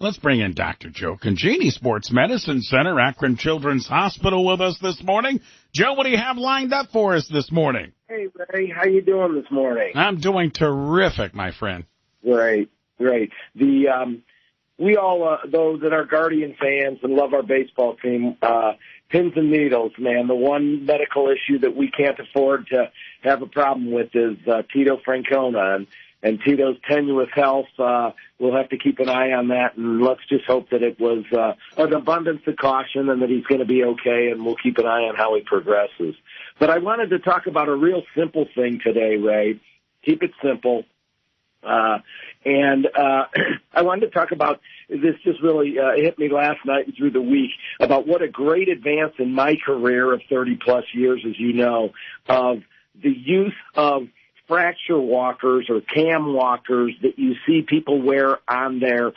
Let's bring in Dr. Joe Congini, Sports Medicine Center, Akron Children's Hospital, with us this morning. Joe, what do you have lined up for us this morning? Hey, Ray. How you doing this morning? I'm doing terrific, my friend. Great. We all, those that are Guardian fans and love our baseball team, pins and needles, man. The one medical issue that we can't afford to have a problem with is Tito Francona. And Tito's tenuous health, we'll have to keep an eye on that, and let's just hope that it was an abundance of caution and that he's going to be okay, and we'll keep an eye on how he progresses. But I wanted to talk about a real simple thing today, Ray. Keep it simple. I wanted to talk about this. Just really hit me last night and through the week about what a great advance in my career of 30-plus years, as you know, of the use of fracture walkers or cam walkers that you see people wear on their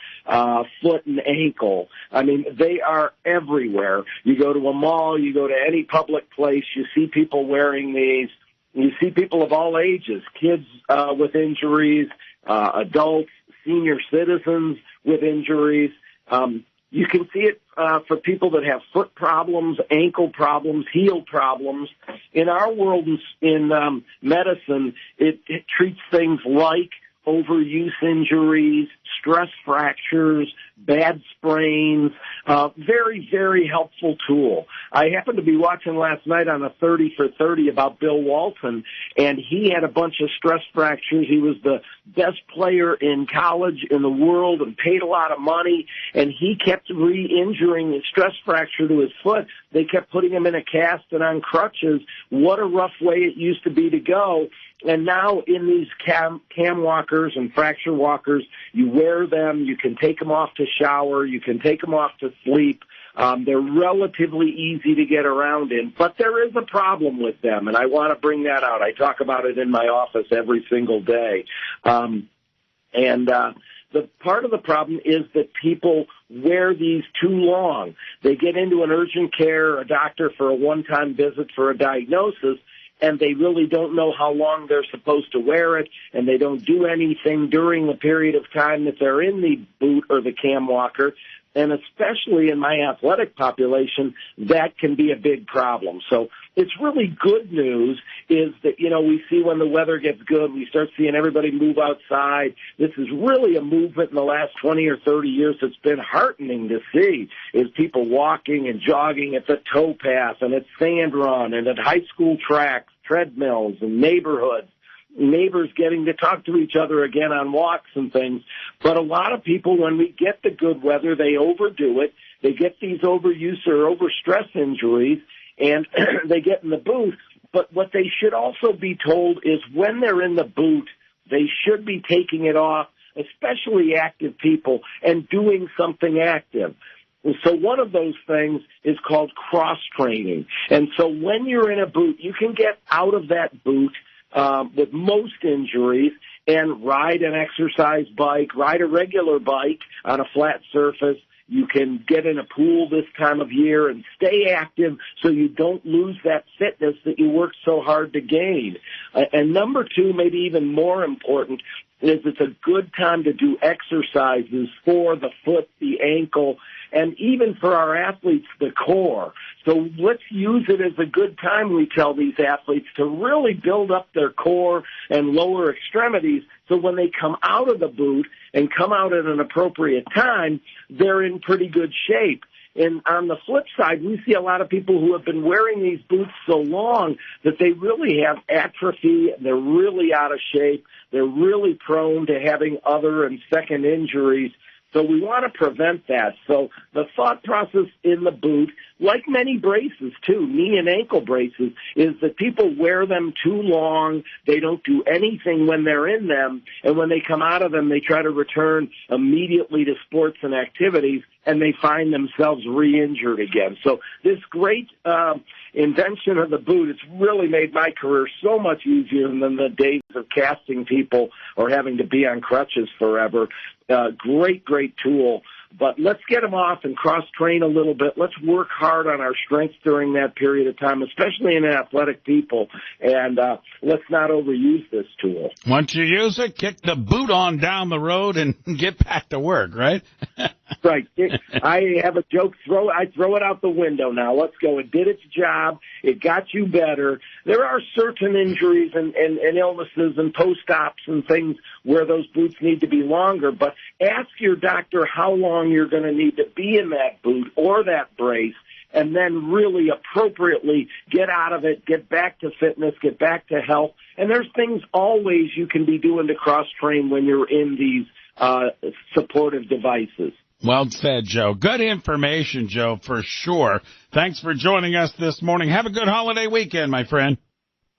foot and ankle. I mean, they are everywhere. You go to a mall, you go to any public place, you see people wearing these. You see people of all ages, kids with injuries, adults, senior citizens with injuries. You can see it for people that have foot problems, ankle problems, heel problems. In our world, in medicine, it treats things like overuse injuries, stress fractures, bad sprains. Very, very helpful tool. I happened to be watching last night on a 30 for 30 about Bill Walton, and he had a bunch of stress fractures. He was the best player in college in the world and paid a lot of money, and he kept re-injuring his stress fracture to his foot. They kept putting him in a cast and on crutches. What a rough way it used to be to go. And now in these cam walkers and fracture walkers, you wear them, you can take them off to shower, you can take them off to sleep. They're relatively easy to get around in, but there is a problem with them, and I want to bring that out. I talk about it in my office every single day. The part of the problem is that people wear these too long. They get into an urgent care, a doctor for a one-time visit for a diagnosis, and they really don't know how long they're supposed to wear it, and they don't do anything during the period of time that they're in the boot or the cam walker. And especially in my athletic population, that can be a big problem. So it's really good news is that, you know, we see when the weather gets good, we start seeing everybody move outside. This is really a movement in the last 20 or 30 years that's been heartening to see, is people walking and jogging at the towpath and at sand run and at high school tracks, treadmills and neighborhoods. Neighbors getting to talk to each other again on walks and things. But a lot of people, when we get the good weather, they overdo it. They get these overuse or overstress injuries, and they get in the boot. But what they should also be told is when they're in the boot, they should be taking it off, especially active people, and doing something active. And so one of those things is called cross-training. And so when you're in a boot, you can get out of that boot with most injuries and ride an exercise bike, ride a regular bike on a flat surface. You can get in a pool this time of year and stay active so you don't lose that fitness that you worked so hard to gain. And number two, maybe even more important, is it's a good time to do exercises for the foot, the ankle, and even for our athletes, the core. So let's use it as a good time, we tell these athletes, to really build up their core and lower extremities so when they come out of the boot and come out at an appropriate time, they're in pretty good shape. And on the flip side, we see a lot of people who have been wearing these boots so long that they really have atrophy, they're really out of shape, they're really prone to having other and second injuries. So we want to prevent that. So the thought process in the boot, like many braces too, knee and ankle braces, is that people wear them too long. They don't do anything when they're in them. And when they come out of them, they try to return immediately to sports and activities, and they find themselves re-injured again. So this great invention of the boot, it's really made my career so much easier than the days of casting people or having to be on crutches forever. Great tool But let's get them off and cross-train a little bit. Let's work hard on our strengths during that period of time, especially in athletic people, and let's not overuse this tool. Once you use it, kick the boot on down the road and get back to work, right? Right. I have a joke. I throw it out the window now. Let's go. It did its job. It got you better. There are certain injuries and illnesses and post-ops and things where those boots need to be longer, but ask your doctor how long you're going to need to be in that boot or that brace, and then really appropriately get out of it, get back to fitness, get back to health. And there's things always you can be doing to cross-train when you're in these supportive devices. Well said, Joe. Good information, Joe, for sure. Thanks for joining us this morning. Have a good holiday weekend, my friend.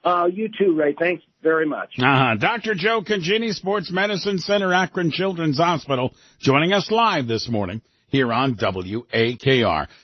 You too, Ray. Thanks very much. Dr. Joe Congini, Sports Medicine Center, Akron Children's Hospital, joining us live this morning here on WAKR.